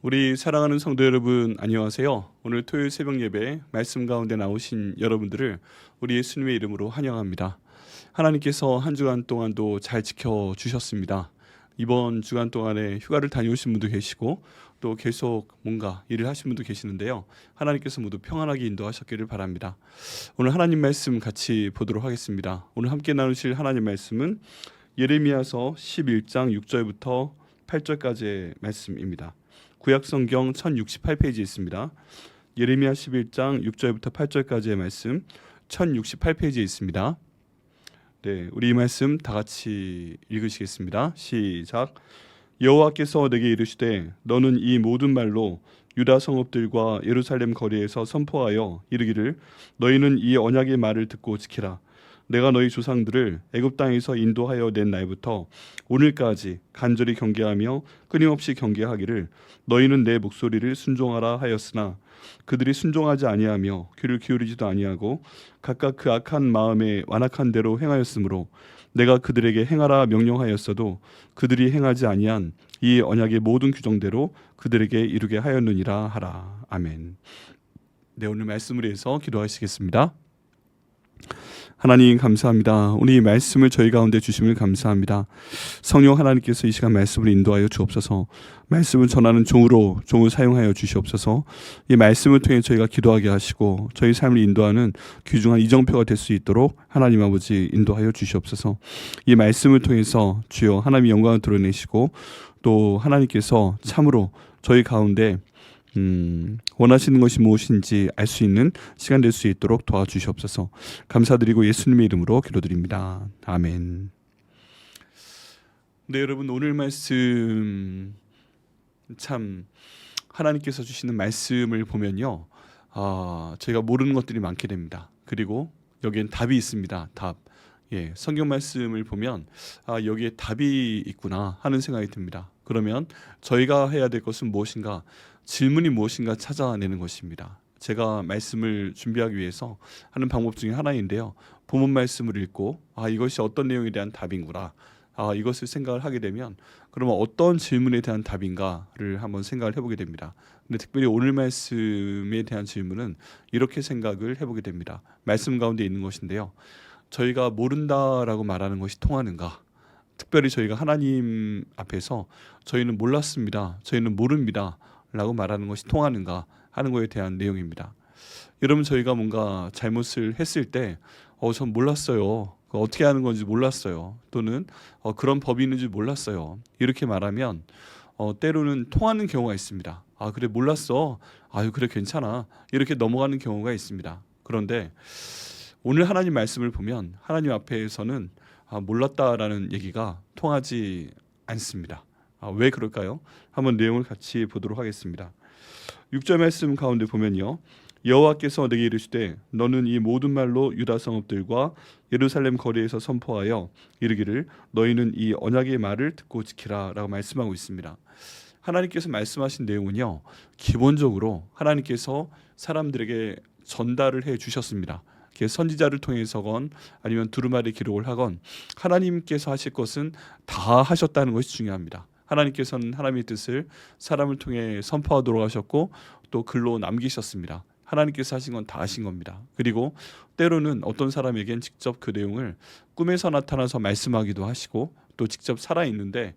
우리 사랑하는 성도 여러분, 안녕하세요. 오늘 토요일 새벽 예배 말씀 가운데 나오신 여러분들을 우리 예수님의 이름으로 환영합니다. 하나님께서 한 주간 동안도 잘 지켜주셨습니다. 이번 주간 동안에 휴가를 다녀오신 분도 계시고 또 계속 뭔가 일을 하신 분도 계시는데요. 하나님께서 모두 평안하게 인도하셨기를 바랍니다. 오늘 하나님 말씀 같이 보도록 하겠습니다. 오늘 함께 나누실 하나님 말씀은 예레미야서 11장 6절부터 8절까지의 말씀입니다. 구약성경 1068페이지에 있습니다. 예레미야 11장 6절부터 8절까지의 말씀 1068페이지에 있습니다. 네, 우리 이 말씀 다 같이 읽으시겠습니다. 시작. 여호와께서 내게 이르시되 너는 이 모든 말로 유다 성읍들과 예루살렘 거리에서 선포하여 이르기를 너희는 이 언약의 말을 듣고 지키라. 내가 너희 조상들을 애굽 땅에서 인도하여 낸 날부터 오늘까지 간절히 경계하며 끊임없이 경계하기를 너희는 내 목소리를 순종하라 하였으나 그들이 순종하지 아니하며 귀를 기울이지도 아니하고 각각 그 악한 마음에 완악한 대로 행하였으므로 내가 그들에게 행하라 명령하였어도 그들이 행하지 아니한 이 언약의 모든 규정대로 그들에게 이루게 하였느니라 하라. 아멘. 네, 오늘 말씀을 위해서 기도하시겠습니다. 하나님 감사합니다. 오늘 이 말씀을 저희 가운데 주심을 감사합니다. 성령 하나님께서 이 시간 말씀을 인도하여 주옵소서. 말씀을 전하는 종을 사용하여 주시옵소서. 이 말씀을 통해 저희가 기도하게 하시고 저희 삶을 인도하는 귀중한 이정표가 될 수 있도록 하나님 아버지 인도하여 주시옵소서. 이 말씀을 통해서 주여 하나님의 영광을 드러내시고 또 하나님께서 참으로 저희 가운데 원하시는 것이 무엇인지 알 수 있는 시간 될 수 있도록 도와주시옵소서. 감사드리고 예수님의 이름으로 기도드립니다. 아멘. 네, 여러분 오늘 말씀 참 하나님께서 주시는 말씀을 보면요, 저희가 모르는 것들이 많게 됩니다. 그리고 여기엔 답이 있습니다. 답. 예, 성경 말씀을 보면 여기에 답이 있구나 하는 생각이 듭니다. 그러면 저희가 해야 될 것은 무엇인가? 질문이 무엇인가 찾아내는 것입니다. 제가 말씀을 준비하기 위해서 하는 방법 중에 하나인데요. 본문 말씀을 읽고 이것이 어떤 내용에 대한 답인구나. 이것을 생각을 하게 되면 그러면 어떤 질문에 대한 답인가를 한번 생각을 해보게 됩니다. 근데 특별히 오늘 말씀에 대한 질문은 이렇게 생각을 해보게 됩니다. 말씀 가운데 있는 것인데요. 저희가 모른다라고 말하는 것이 통하는가? 특별히 저희가 하나님 앞에서 저희는 몰랐습니다. 저희는 모릅니다. 라고 말하는 것이 통하는가 하는 것에 대한 내용입니다. 여러분 저희가 뭔가 잘못을 했을 때 전 몰랐어요. 어떻게 하는 건지 몰랐어요. 또는 그런 법이 있는 줄 몰랐어요. 이렇게 말하면 때로는 통하는 경우가 있습니다. 그래 몰랐어. 아유 그래 괜찮아. 이렇게 넘어가는 경우가 있습니다. 그런데 오늘 하나님 말씀을 보면 하나님 앞에서는 몰랐다라는 얘기가 통하지 않습니다. 왜 그럴까요? 한번 내용을 같이 보도록 하겠습니다. 6절 말씀 가운데 보면요. 여호와께서 내게 이르시되 너는 이 모든 말로 유다 성읍들과 예루살렘 거리에서 선포하여 이르기를 너희는 이 언약의 말을 듣고 지키라 라고 말씀하고 있습니다. 하나님께서 말씀하신 내용은요. 기본적으로 하나님께서 사람들에게 전달을 해 주셨습니다. 선지자를 통해서건 아니면 두루마리 기록을 하건 하나님께서 하실 것은 다 하셨다는 것이 중요합니다. 하나님께서는 하나님의 뜻을 사람을 통해 선포하도록 하셨고 또 글로 남기셨습니다. 하나님께서 하신 건 다 하신 겁니다. 그리고 때로는 어떤 사람에겐 직접 그 내용을 꿈에서 나타나서 말씀하기도 하시고 또 직접 살아있는데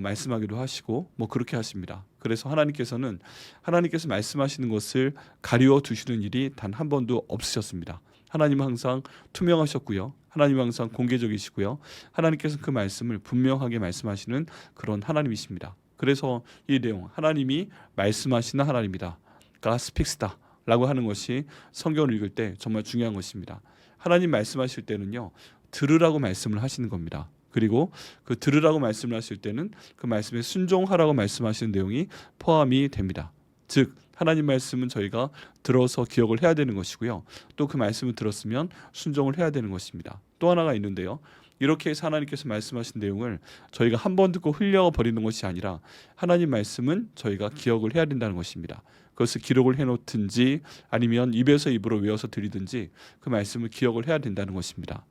말씀하기도 하시고 그렇게 하십니다. 그래서 하나님께서는 하나님께서 말씀하시는 것을 가리워 두시는 일이 단 한 번도 없으셨습니다. 하나님은 항상 투명하셨고요. 하나님은 항상 공개적이시고요. 하나님께서 그 말씀을 분명하게 말씀하시는 그런 하나님이십니다. 그래서 이 내용 하나님이 말씀하시는 하나님이다. God speaks다 라고 하는 것이 성경을 읽을 때 정말 중요한 것입니다. 하나님 말씀하실 때는요. 들으라고 말씀을 하시는 겁니다. 그리고 그 들으라고 말씀을 하실 때는 그 말씀에 순종하라고 말씀하시는 내용이 포함이 됩니다. 즉 하나님 말씀은 저희가 들어서 기억을 해야 되는 것이고요. 또 그 말씀을 들었으면 순종을 해야 되는 것입니다. 또 하나가 있는데요. 이렇게 해서 하나님께서 말씀하신 내용을 저희가 한 번 듣고 흘려버리는 것이 아니라 하나님 말씀은 저희가 기억을 해야 된다는 것입니다. 그것을 기록을 해놓든지 아니면 입에서 입으로 외워서 드리든지 그 말씀을 기억을 해야 된다는 것입니다.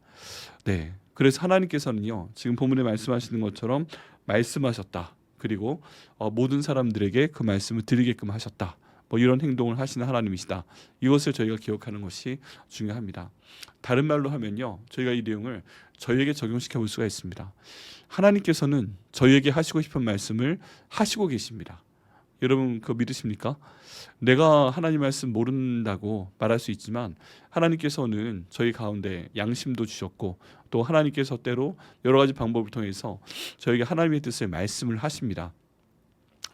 네, 그래서 하나님께서는요. 지금 본문에 말씀하시는 것처럼 말씀하셨다. 그리고 모든 사람들에게 그 말씀을 드리게끔 하셨다. 뭐 이런 행동을 하시는 하나님이시다. 이것을 저희가 기억하는 것이 중요합니다. 다른 말로 하면요, 저희가 이 내용을 저희에게 적용시켜 볼 수가 있습니다. 하나님께서는 저희에게 하시고 싶은 말씀을 하시고 계십니다. 여러분 그거 믿으십니까? 내가 하나님 말씀 모른다고 말할 수 있지만 하나님께서는 저희 가운데 양심도 주셨고 또 하나님께서 때로 여러 가지 방법을 통해서 저에게 하나님의 뜻을 말씀을 하십니다.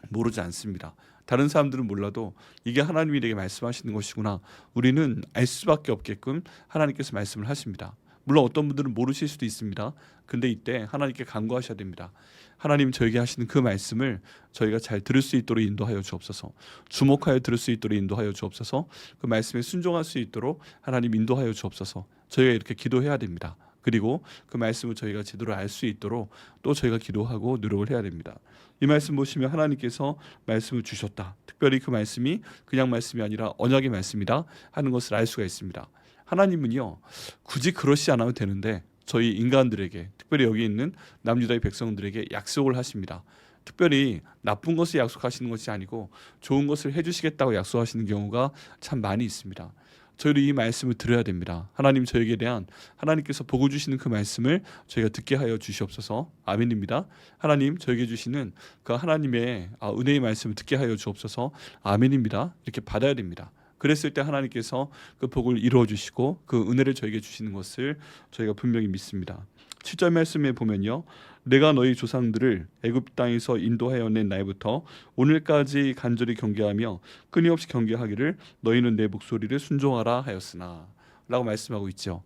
모르지 않습니다. 다른 사람들은 몰라도 이게 하나님이 내게 말씀하시는 것이구나, 우리는 알 수밖에 없게끔 하나님께서 말씀을 하십니다. 물론 어떤 분들은 모르실 수도 있습니다. 근데 이때 하나님께 간구하셔야 됩니다. 하나님, 저에게 하시는 그 말씀을 저희가 잘 들을 수 있도록 인도하여 주옵소서. 주목하여 들을 수 있도록 인도하여 주옵소서. 그 말씀에 순종할 수 있도록 하나님 인도하여 주옵소서. 저희가 이렇게 기도해야 됩니다. 그리고 그 말씀을 저희가 제대로 알 수 있도록 또 저희가 기도하고 노력을 해야 됩니다. 이 말씀 보시면 하나님께서 말씀을 주셨다. 특별히 그 말씀이 그냥 말씀이 아니라 언약의 말씀이다 하는 것을 알 수가 있습니다. 하나님은요, 굳이 그러시 않아도 되는데 저희 인간들에게, 특별히 여기 있는 남유다의 백성들에게 약속을 하십니다. 특별히 나쁜 것을 약속하시는 것이 아니고 좋은 것을 해주시겠다고 약속하시는 경우가 참 많이 있습니다. 저희도 이 말씀을 들어야 됩니다. 하나님, 저에게 대한 하나님께서 보고 주시는 그 말씀을 저희가 듣게 하여 주시옵소서. 아멘입니다. 하나님, 저에게 주시는 그 하나님의 은혜의 말씀을 듣게 하여 주옵소서. 아멘입니다. 이렇게 받아야 됩니다. 그랬을 때 하나님께서 그 복을 이루어 주시고 그 은혜를 저에게 주시는 것을 저희가 분명히 믿습니다. 7절 말씀에 보면요, 내가 너희 조상들을 애굽 땅에서 인도하여 낸 날부터 오늘까지 간절히 경계하며 끊임없이 경계하기를 너희는 내 목소리를 순종하라 하였으나 라고 말씀하고 있죠.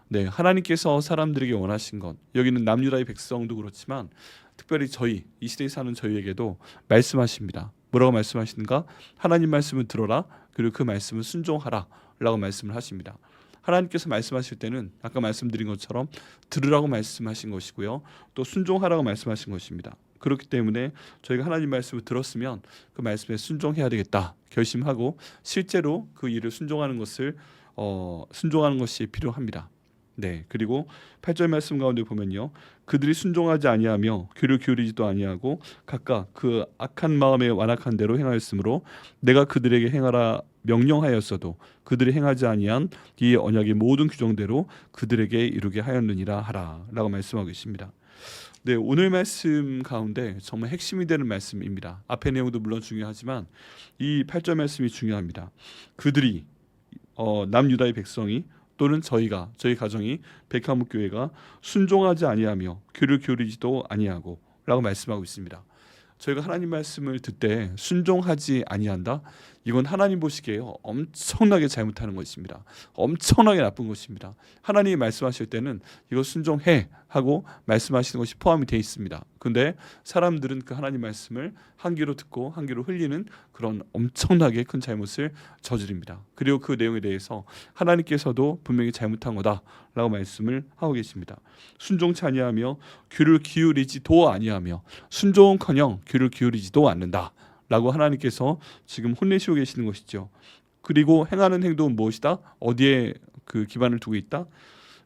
네, 하나님께서 사람들에게 원하신 것, 여기는 남유다의 백성도 그렇지만 특별히 저희 이 시대에 사는 저희에게도 말씀하십니다. 뭐라고 말씀하시는가? 하나님 말씀을 들어라, 그리고 그 말씀을 순종하라 라고 말씀을 하십니다. 하나님께서 말씀하실 때는 아까 말씀드린 것처럼 들으라고 말씀하신 것이고요, 또 순종하라고 말씀하신 것입니다. 그렇기 때문에 저희가 하나님 말씀을 들었으면 그 말씀에 순종해야 되겠다 결심하고 실제로 그 일을 순종하는 것이 필요합니다. 네, 그리고 8절 말씀 가운데 보면요, 그들이 순종하지 아니하며 귀를 기울이지도 아니하고 각각 그 악한 마음에 완악한 대로 행하였으므로 내가 그들에게 행하라 명령하였어도 그들이 행하지 아니한 이 언약의 모든 규정대로 그들에게 이루게 하였느니라 하라 라고 말씀하고 계십니다. 네, 오늘 말씀 가운데 정말 핵심이 되는 말씀입니다. 앞의 내용도 물론 중요하지만 이 8절 말씀이 중요합니다. 그들이 남유다의 백성이 또는 저희 가정이 백화목 교회가 순종하지 아니하며 귀를 기울이지도 아니하고 라고 말씀하고 있습니다. 저희가 하나님 말씀을 듣되 순종하지 아니한다, 이건 하나님 보시기에요 엄청나게 잘못하는 것입니다. 엄청나게 나쁜 것입니다. 하나님이 말씀하실 때는 이거 순종해 하고 말씀하시는 것이 포함이 되어 있습니다. 근데 사람들은 그 하나님 말씀을 한 귀로 듣고 한 귀로 흘리는 그런 엄청나게 큰 잘못을 저지릅니다. 그리고 그 내용에 대해서 하나님께서도 분명히 잘못한 거다라고 말씀을 하고 계십니다. 순종치 아니하며 귀를 기울이지도 아니하며, 순종은커녕 귀를 기울이지도 않는다 라고 하나님께서 지금 혼내시고 계시는 것이죠. 그리고 행하는 행동은 무엇이다? 어디에 그 기반을 두고 있다?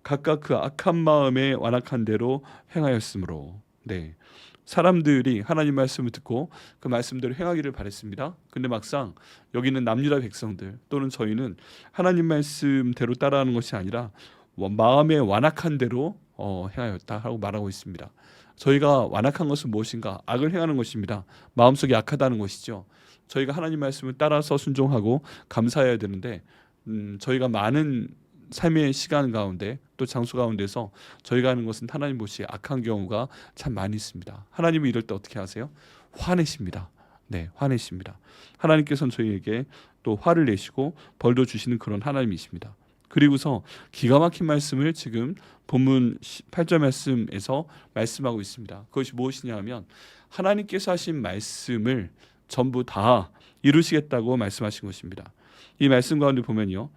각각 그 악한 마음에 완악한 대로 행하였으므로. 네, 사람들이 하나님 말씀을 듣고 그 말씀대로 행하기를 바랬습니다. 근데 막상 여기는 남유다 백성들 또는 저희는 하나님 말씀대로 따라하는 것이 아니라 마음에 완악한 대로 행하였다 하고 말하고 있습니다. 저희가 완악한 것은 무엇인가? 악을 행하는 것입니다. 마음속이 악하다는 것이죠. 저희가 하나님 말씀을 따라서 순종하고 감사해야 되는데 저희가 많은 삶의 시간 가운데 또 장소 가운데서 저희가 하는 것은 하나님 보시기에 악한 경우가 참 많이 있습니다. 하나님은 이럴 때 어떻게 하세요? 화내십니다. 네, 화내십니다. 하나님께서는 저희에게 또 화를 내시고 벌도 주시는 그런 하나님이십니다. 그리고서 기가 막힌 말씀을 지금 본문 8절 말씀에서 말씀하고 있습니다. 그것이 무엇이냐 하면 하나님께서 하신 말씀을 전부 다 이루시겠다고 말씀하신 것입니다. 이 말씀 가운데 보면요,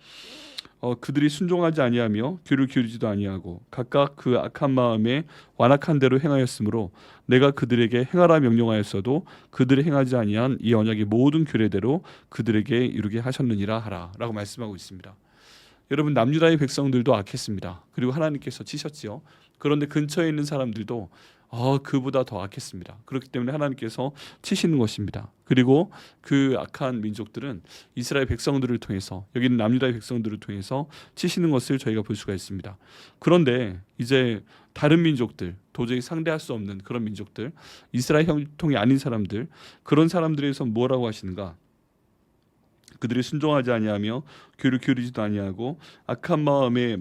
그들이 순종하지 아니하며 귀를 기울이지도 아니하고 각각 그 악한 마음에 완악한 대로 행하였으므로 내가 그들에게 행하라 명령하였어도 그들이 행하지 아니한 이 언약의 모든 규례대로 그들에게 이루게 하셨느니라 하라 라고 말씀하고 있습니다. 여러분, 남유다의 백성들도 악했습니다. 그리고 하나님께서 치셨지요. 그런데 근처에 있는 사람들도 그보다 더 악했습니다. 그렇기 때문에 하나님께서 치시는 것입니다. 그리고 그 악한 민족들은 이스라엘 백성들을 통해서, 여기는 남유다의 백성들을 통해서 치시는 것을 저희가 볼 수가 있습니다. 그런데 이제 다른 민족들, 도저히 상대할 수 없는 그런 민족들, 이스라엘 혈통이 아닌 사람들, 그런 사람들에서 뭐라고 하시는가? 그들이 순종하지 아니하며 귀를 기울이지도 아니하고 악한 마음에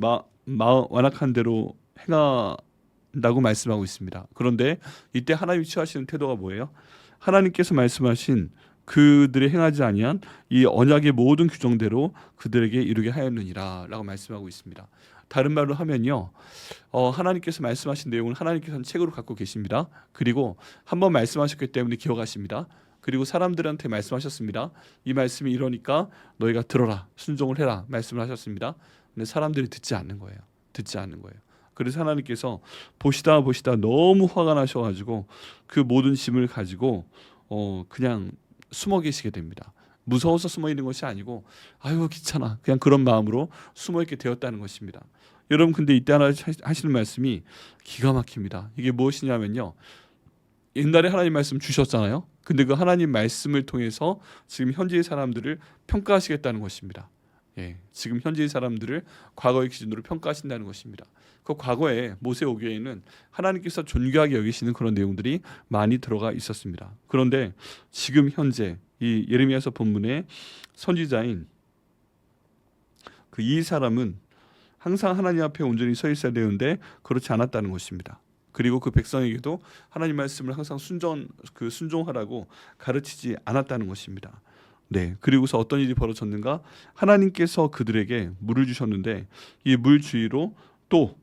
완악한 대로 행한다고 말씀하고 있습니다. 그런데 이때 하나님이 취하시는 태도가 뭐예요? 하나님께서 말씀하신 그들이 행하지 아니한 이 언약의 모든 규정대로 그들에게 이루게 하였느니라 라고 말씀하고 있습니다. 다른 말로 하면요, 하나님께서 말씀하신 내용을 하나님께서는 책으로 갖고 계십니다. 그리고 한번 말씀하셨기 때문에 기억하십니다. 그리고 사람들한테 말씀하셨습니다. 이 말씀이 이러니까 너희가 들어라, 순종을 해라 말씀을 하셨습니다. 근데 사람들이 듣지 않는 거예요. 듣지 않는 거예요. 그래서 하나님께서 보시다 너무 화가 나셔가지고 그 모든 짐을 가지고 그냥 숨어 계시게 됩니다. 무서워서 숨어 있는 것이 아니고 아유 귀찮아, 그냥 그런 마음으로 숨어 있게 되었다는 것입니다. 여러분, 근데 이때 하나 하시는 말씀이 기가 막힙니다. 이게 무엇이냐면요, 옛날에 하나님 말씀 주셨잖아요. 근데 그 하나님 말씀을 통해서 지금 현재의 사람들을 평가하시겠다는 것입니다. 예, 지금 현재의 사람들을 과거의 기준으로 평가하신다는 것입니다. 그 과거에 모세 오교에는 하나님께서 존귀하게 여기시는 그런 내용들이 많이 들어가 있었습니다. 그런데 지금 현재 이 예레미야서 본문의 선지자인 그 이 사람은 항상 하나님 앞에 온전히 서 있어야 되는데 그렇지 않았다는 것입니다. 그리고 그 백성에게도 하나님 말씀을 항상 순종하라고 가르치지 않았다는 것입니다. 네, 그리고서 어떤 일이 벌어졌는가? 하나님께서 그들에게 물을 주셨는데 이 물 주위로 또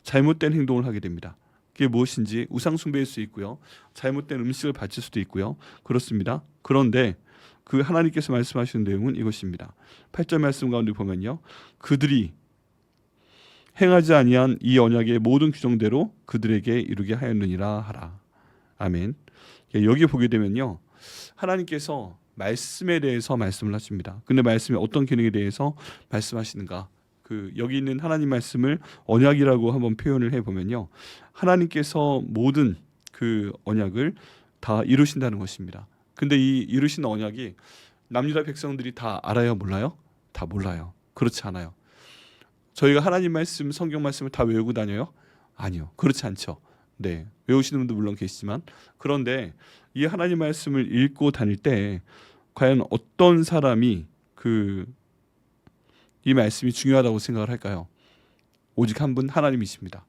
잘못된 행동을 하게 됩니다. 그게 무엇인지 우상 숭배일 수 있고요, 잘못된 음식을 바칠 수도 있고요, 그렇습니다. 그런데 그 하나님께서 말씀하시는 내용은 이것입니다. 8절 말씀 가운데 보면요, 그들이 행하지 아니한 이 언약의 모든 규정대로 그들에게 이루게 하였느니라 하라. 아멘. 여기 보게 되면요, 하나님께서 말씀에 대해서 말씀을 하십니다. 근데 말씀이 어떤 기능에 대해서 말씀하시는가? 그 여기 있는 하나님 말씀을 언약이라고 한번 표현을 해보면요, 하나님께서 모든 그 언약을 다 이루신다는 것입니다. 근데 이 이루신 언약이 남유다 백성들이 다 알아요, 몰라요? 다 몰라요. 그렇지 않아요. 저희가 하나님 말씀, 성경 말씀을 다 외우고 다녀요? 아니요, 그렇지 않죠. 네, 외우시는 분도 물론 계시지만, 그런데 이 하나님 말씀을 읽고 다닐 때 과연 어떤 사람이 이 말씀이 중요하다고 생각을 할까요? 오직 한 분, 하나님이십니다.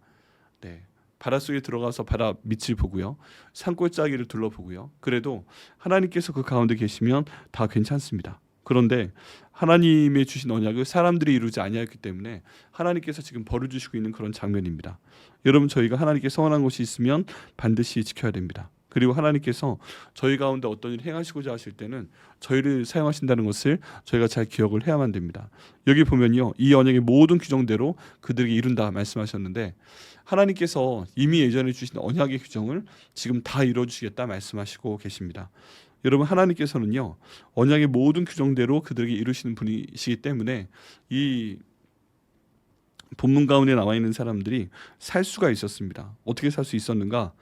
네, 바닷속에 들어가서 바다 밑을 보고요, 산골짜기를 둘러보고요, 그래도 하나님께서 그 가운데 계시면 다 괜찮습니다. 그런데 하나님의 주신 언약을 사람들이 이루지 아니하였기 때문에 하나님께서 지금 벌을 주시고 있는 그런 장면입니다. 여러분, 저희가 하나님께 서원한 것이 있으면 반드시 지켜야 됩니다. 그리고 하나님께서 저희 가운데 어떤 일을 행하시고자 하실 때는 저희를 사용하신다는 것을 저희가 잘 기억을 해야만 됩니다. 여기 보면요, 이 언약의 모든 규정대로 그들에게 이룬다 말씀하셨는데, 하나님께서 이미 예전에 주신 언약의 규정을 지금 다 이루어주시겠다 말씀하시고 계십니다. 여러분, 하나님께서는요, 언약의 모든 규정대로 그들에게 이루시는 분이시기 때문에 이 본문 가운데 나와 있는 사람들이 살 수가 있었습니다. 어떻게 살 수 있었는가?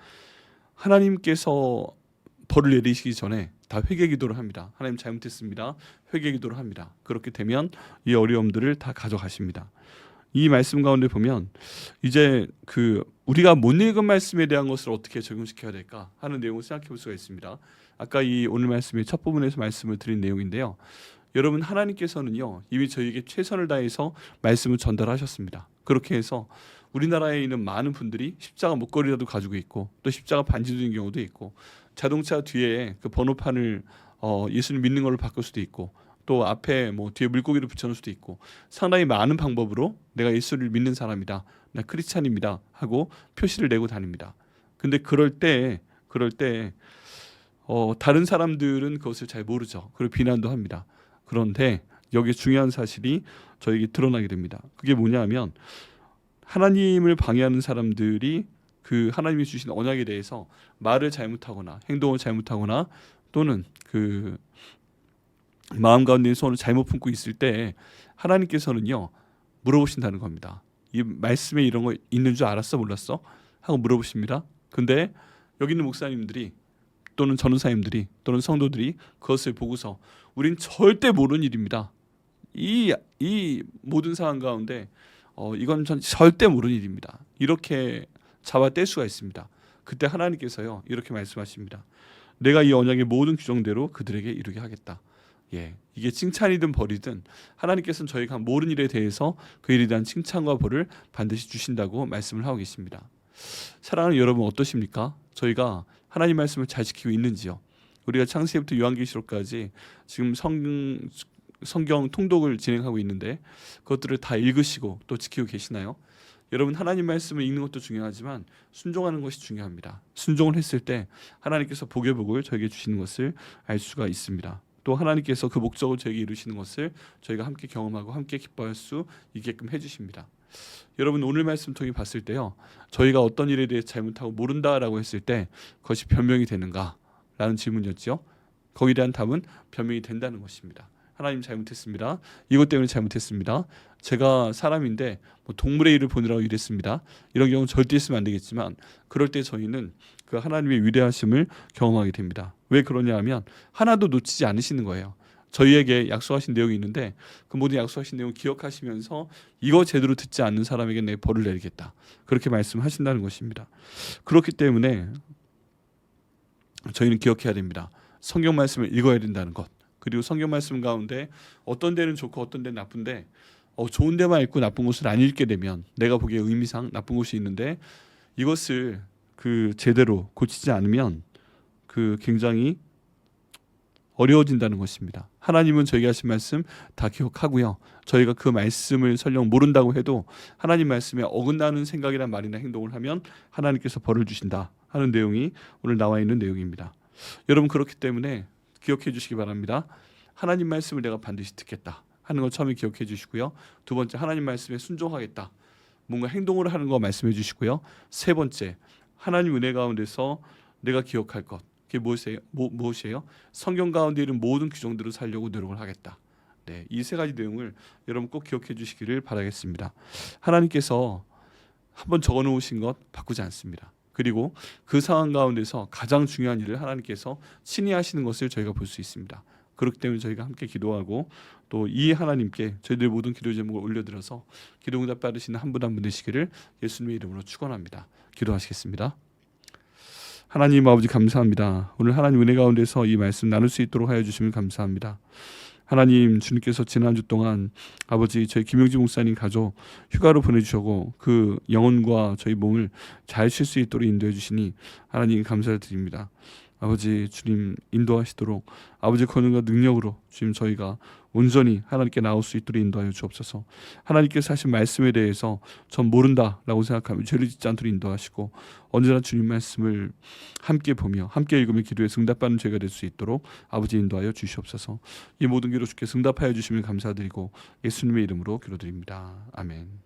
하나님께서 벌을 내리시기 전에 다 회개 기도를 합니다. 하나님 잘못했습니다, 회개 기도를 합니다. 그렇게 되면 이 어려움들을 다 가져가십니다. 이 말씀 가운데 보면 이제 우리가 못 읽은 말씀에 대한 것을 어떻게 적용시켜야 될까 하는 내용을 생각해 볼 수가 있습니다. 아까 이 오늘 말씀의 첫 부분에서 말씀을 드린 내용인데요, 여러분, 하나님께서는요 이미 저희에게 최선을 다해서 말씀을 전달하셨습니다. 그렇게 해서 우리나라에 있는 많은 분들이 십자가 목걸이라도 가지고 있고, 또 십자가 반지도 있는 경우도 있고, 자동차 뒤에 그 번호판을 예수님 믿는 걸로 바꿀 수도 있고, 또 앞에 뒤에 물고기를 붙여놓을 수도 있고, 상당히 많은 방법으로 내가 예수를 믿는 사람이다, 나 크리스찬입니다 하고 표시를 내고 다닙니다. 근데 그럴 때 다른 사람들은 그것을 잘 모르죠. 그리고 비난도 합니다. 그런데 여기 중요한 사실이 저에게 드러나게 됩니다. 그게 뭐냐면, 하나님을 방해하는 사람들이 그 하나님이 주신 언약에 대해서 말을 잘못하거나 행동을 잘못하거나 또는 그 마음 가운데 소원을 잘못 품고 있을 때 하나님께서는요 물어보신다는 겁니다. 이 말씀에 이런 거 있는 줄 알았어, 몰랐어? 하고 물어보십니다. 근데 여기 있는 목사님들이 또는 전도사님들이 또는 성도들이 그것을 보고서 우린 절대 모르는 일입니다. 이 모든 상황 가운데 이건 절대 모르는 일입니다. 이렇게 잡아뗄 수가 있습니다. 그때 하나님께서요 이렇게 말씀하십니다. 내가 이 언약의 모든 규정대로 그들에게 이루게 하겠다. 예, 이게 칭찬이든 벌이든 하나님께서는 저희가 모르는 일에 대해서 그 일에 대한 칭찬과 벌을 반드시 주신다고 말씀을 하고 계십니다. 사랑하는 여러분 어떠십니까? 저희가 하나님 말씀을 잘 지키고 있는지요? 우리가 창세기부터 요한계시록까지 지금 성경 통독을 진행하고 있는데 그것들을 다 읽으시고 또 지키고 계시나요? 여러분 하나님 말씀을 읽는 것도 중요하지만 순종하는 것이 중요합니다. 순종을 했을 때 하나님께서 복의 복을 저에게 주시는 것을 알 수가 있습니다. 또 하나님께서 그 목적을 저에게 이루시는 것을 저희가 함께 경험하고 함께 기뻐할 수 있게끔 해주십니다. 여러분 오늘 말씀 통해 봤을 때요 저희가 어떤 일에 대해 잘못하고 모른다라고 했을 때 그것이 변명이 되는가 라는 질문이었죠. 거기에 대한 답은 변명이 된다는 것입니다. 하나님 잘못했습니다. 이것 때문에 잘못했습니다. 제가 사람인데 동물의 일을 보느라고 이랬습니다. 이런 경우는 절대 있으면 안 되겠지만 그럴 때 저희는 그 하나님의 위대하심을 경험하게 됩니다. 왜 그러냐 하면 하나도 놓치지 않으시는 거예요. 저희에게 약속하신 내용이 있는데 그 모든 약속하신 내용을 기억하시면서 이거 제대로 듣지 않는 사람에게 내 벌을 내리겠다. 그렇게 말씀하신다는 것입니다. 그렇기 때문에 저희는 기억해야 됩니다. 성경 말씀을 읽어야 된다는 것. 그리고 성경 말씀 가운데 어떤 데는 좋고 어떤 데는 나쁜데 좋은 데만 읽고 나쁜 것을 안 읽게 되면 내가 보기에 의미상 나쁜 것이 있는데 이것을 제대로 고치지 않으면 굉장히 어려워진다는 것입니다. 하나님은 저에게 하신 말씀 다 기억하고요. 저희가 그 말씀을 설령 모른다고 해도 하나님 말씀에 어긋나는 생각이나 말이나 행동을 하면 하나님께서 벌을 주신다 하는 내용이 오늘 나와 있는 내용입니다. 여러분 그렇기 때문에 기억해 주시기 바랍니다. 하나님 말씀을 내가 반드시 듣겠다 하는 걸 처음에 기억해 주시고요. 두 번째 하나님 말씀에 순종하겠다. 뭔가 행동을 하는 거 말씀해 주시고요. 세 번째 하나님 은혜 가운데서 내가 기억할 것. 그게 무엇이에요? 성경 가운데 있는 모든 규정대로 살려고 노력을 하겠다. 네, 이 세 가지 내용을 여러분 꼭 기억해 주시기를 바라겠습니다. 하나님께서 한번 적어 놓으신 것 바꾸지 않습니다. 그리고 그 상황 가운데서 가장 중요한 일을 하나님께서 친히 하시는 것을 저희가 볼 수 있습니다. 그렇기 때문에 저희가 함께 기도하고 또 이 하나님께 저희들의 모든 기도 제목을 올려드려서 기도 응답 받으시는 한 분 한 분 되시기를 예수님의 이름으로 축원합니다. 기도하시겠습니다. 하나님 아버지 감사합니다. 오늘 하나님 은혜 가운데서 이 말씀 나눌 수 있도록 하여 주시면 감사합니다. 하나님 주님께서 지난주 동안 아버지 저희 김영지 목사님 가족 휴가로 보내주셨고 그 영혼과 저희 몸을 잘 쉴 수 있도록 인도해 주시니 하나님 감사를 드립니다. 아버지 주님 인도하시도록 아버지 권능과 능력으로 주님 저희가 온전히 하나님께 나올 수 있도록 인도하여 주옵소서. 하나님께서 하신 말씀에 대해서 전 모른다라고 생각하면 죄를 짓지 않도록 인도하시고 언제나 주님 말씀을 함께 보며 함께 읽으며 기도에 응답받는 죄가 될 수 있도록 아버지 인도하여 주시옵소서. 이 모든 기도 주께 응답하여 주시면 감사드리고 예수님의 이름으로 기도드립니다. 아멘.